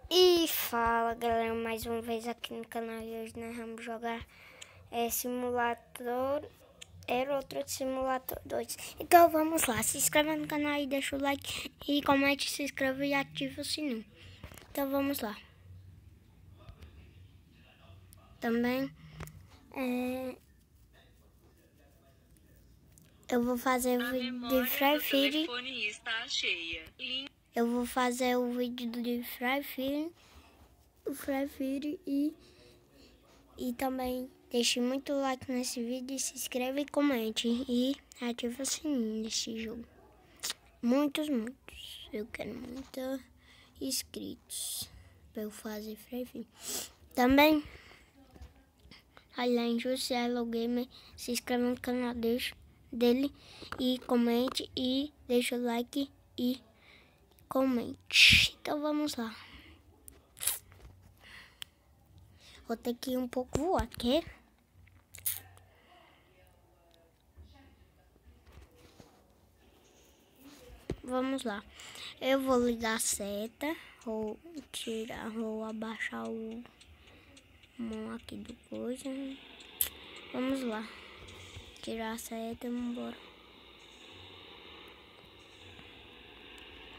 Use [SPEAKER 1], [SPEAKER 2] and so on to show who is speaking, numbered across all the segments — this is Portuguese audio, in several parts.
[SPEAKER 1] E fala galera, mais uma vez aqui no canal e hoje nós vamos jogar Simulator Euro Truck Simulator 2. Então vamos lá, se inscreva no canal e deixa o like e comente, se inscreva e ativa o sininho. Então vamos lá. Também eu vou fazer o vídeo de Free Fire. Eu vou fazer o vídeo de Free Fire e também deixe muito like nesse vídeo, se inscreva e comente e ative o sininho nesse jogo. Muitos. Eu quero muitos inscritos para eu fazer Free Fire. Também, além disso, Hello Gamer, se inscreva no canal dele e comente e deixa o like e comente. Então vamos lá. Vou ter que ir um pouco voar, quer? Vamos lá. Eu vou ligar a seta. Vou tirar, vou abaixar o mão aqui do coisa. Vamos lá. Tirar a seta e vamos embora.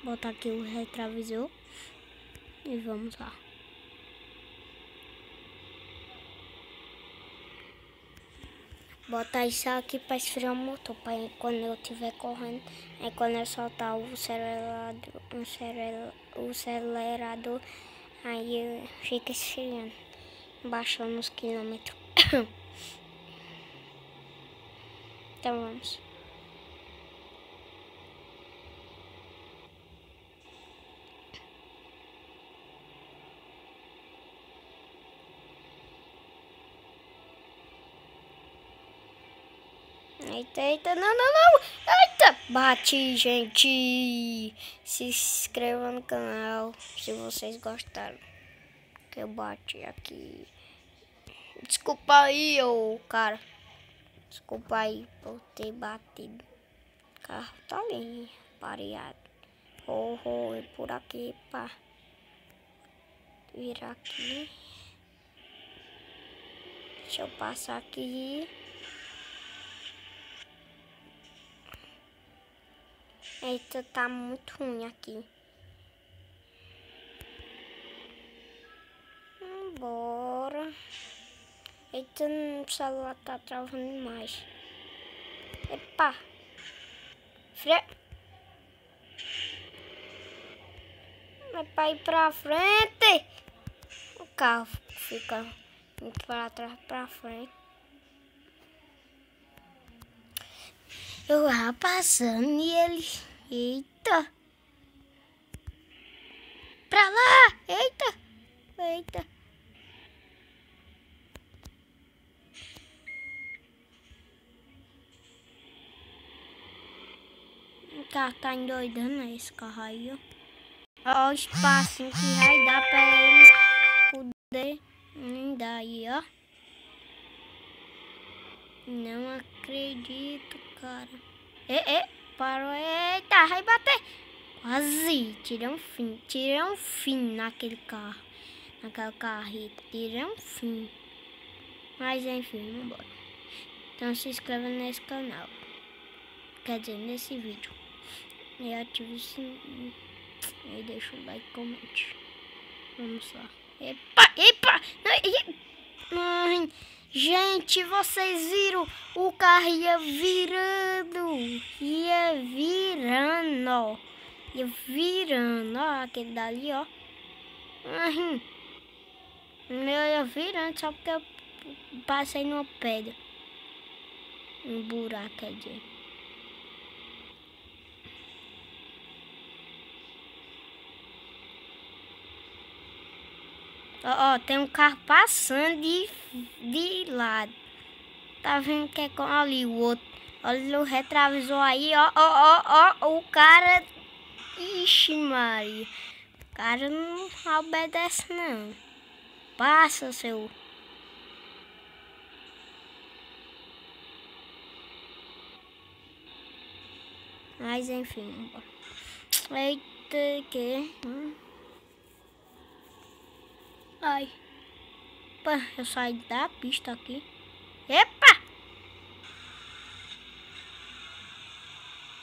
[SPEAKER 1] Botar aqui o retrovisor. E vamos lá. Botar isso aqui para esfriar o motor, para quando eu estiver correndo, aí quando eu soltar o acelerador, aí fica esfriando, baixando os quilômetros. Então vamos. Eita, não, eita, bati, gente, se inscreva no canal, se vocês gostaram, que eu bati aqui, desculpa aí, ô cara, desculpa aí por ter batido, o carro tá ali, pareado, é por aqui, pá, virar aqui, deixa eu passar aqui. Eita, tá muito ruim aqui. Bora. Eita, o celular tá travando demais. Epa. Freio. É pra ir pra frente. O carro fica indo pra trás, pra frente. Eu lá passando e ele... Eita. Pra lá. Eita. O carro tá endoidando esse carro aí, ó. Olha o espacinho que vai dar pra ele poder andar aí, ó. Não acredito, cara. Parou. Eita, vai bater. Quase. Tirei um fim naquele carro. Naquela carreta. Tirei um fim. Mas enfim, vambora. Então se inscreva nesse canal. Quer dizer, nesse vídeo. E ative o sininho. E deixa o like e comente. Vamos lá. Epa! Ai, gente, vocês viram? O carro ia virando. Ia virando. Ó, aquele dali, ó. Meu ia virando só porque eu passei numa pedra. Um buraco, quer dizer. Ó, tem um carro passando de lado. Tá vendo que é com ali o outro. Olha o retrovisor aí, ó. O cara... Ixi, Maria. O cara não obedece, não. Passa, seu... Mas enfim. Eita, que... Ai. Pá, eu saí da pista aqui. Epa!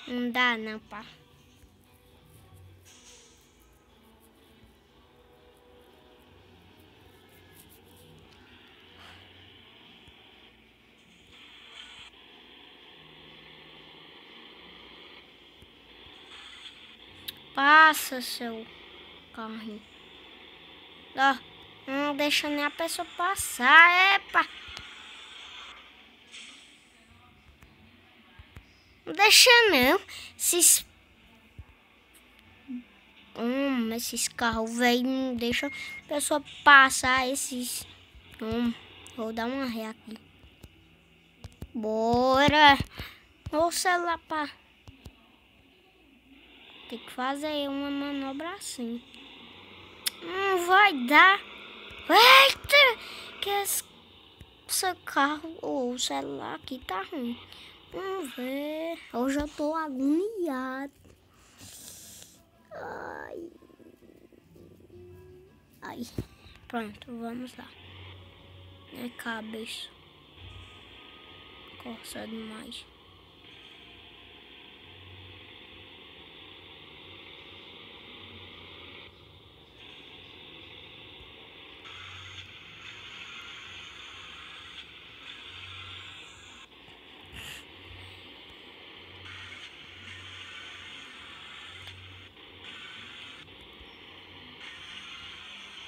[SPEAKER 1] Não dá não, pá. Passa, seu carrinho. Ó, não deixa nem a pessoa passar. Epa! Não deixa não. Esses carros velhos não deixam a pessoa passar esses. Vou dar uma ré aqui. Bora! Ou celular pá. Tem que fazer uma manobra assim. Não vai dar. Eita! Que esse carro ou o celular aqui tá ruim. Vamos ver. Hoje eu tô agoniado. Ai. Ai. Pronto, vamos lá. É cabeça. Coça demais.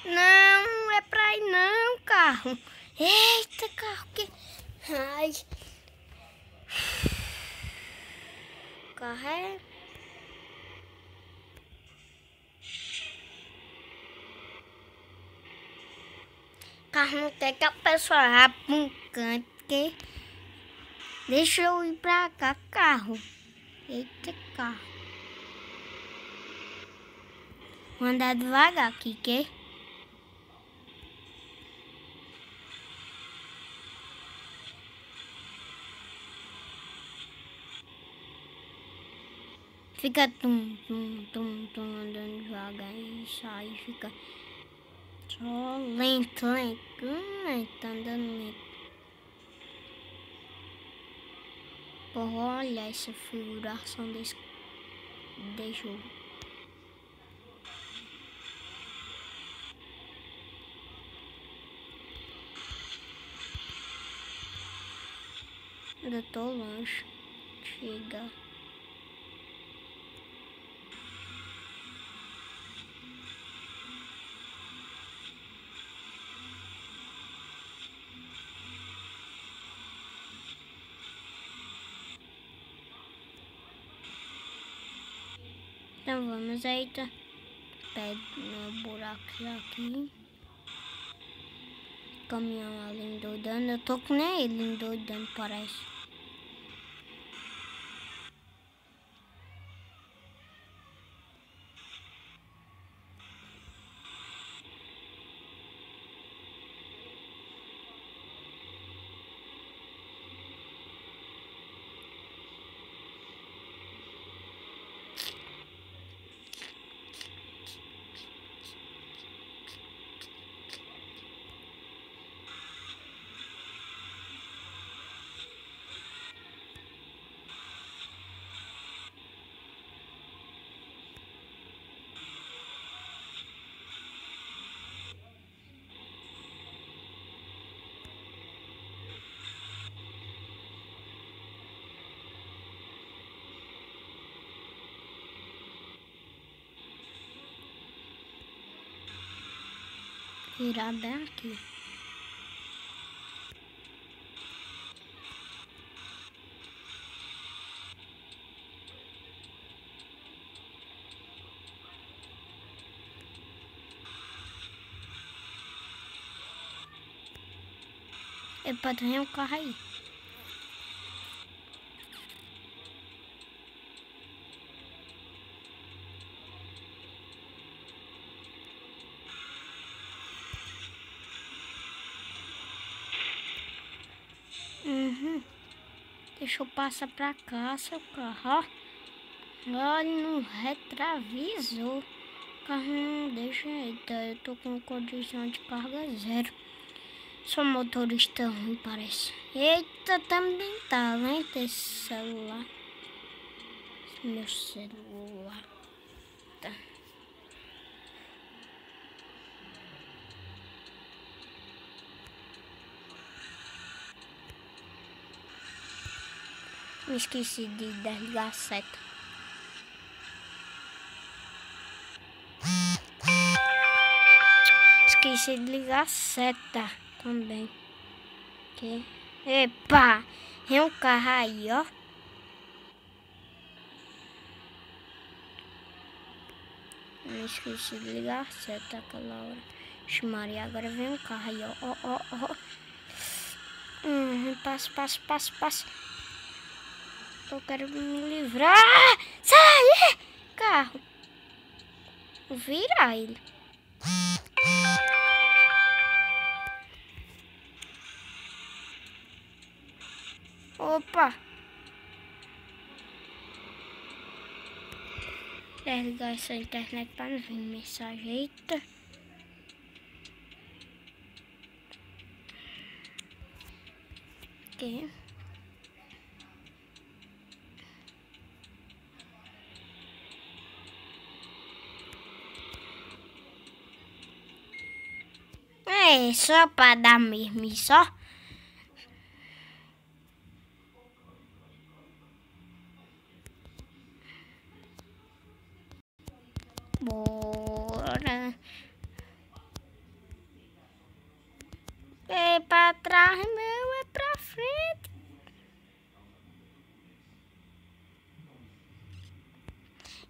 [SPEAKER 1] Não é pra ir não, carro. Eita, carro que... Ai. Carro é... Carro não quer que a pessoa vá pra um canto, porque... Deixa eu ir pra cá, carro. Eita, carro. Vou andar devagar aqui, que... Fica andando devagar e sai, fica só lento, tá andando lento. Porra, olha essa figuração desse jogo. Ainda tô longe. Chega. Então vamos aí, tá? Pega no buraco aqui. Caminhão ali endoidando. Eu tô com nem ele endoidando, parece. Virar bem aqui. Pode vir um carro aí. Deixa eu passar pra cá, seu carro, ó. Olha no retrovisor. carro não deixa. Eita, eu tô com condição de carga 0. Sou motorista ruim, parece. Eita, também tá lento esse celular. Meu celular. Tá. Me esqueci de desligar a seta. Esqueci de ligar a seta também. Que? Epa! Tem um carro aí, ó. Eu esqueci de ligar a seta aquela hora. Oxe, Maria, agora vem um carro aí, ó. Ó. Passa. Eu quero me livrar. Sai! Carro. Vou virar ele. Opa! Desligar essa internet para não vir mensagem. Eita! Que? É só para dar mesmo, só. Bora. É para trás, meu, é para frente.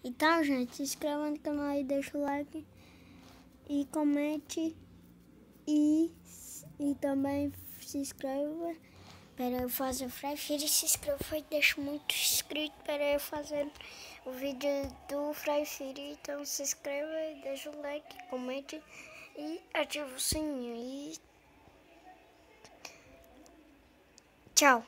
[SPEAKER 1] Então, gente, se inscreva no canal aí, deixa o like e comente e também se inscreva para eu fazer o Fry Fury. Se inscreva e deixa muito inscrito para eu fazer o vídeo do Fry Fury. Então se inscreva, deixa o like, comente e ativa o sininho. E tchau!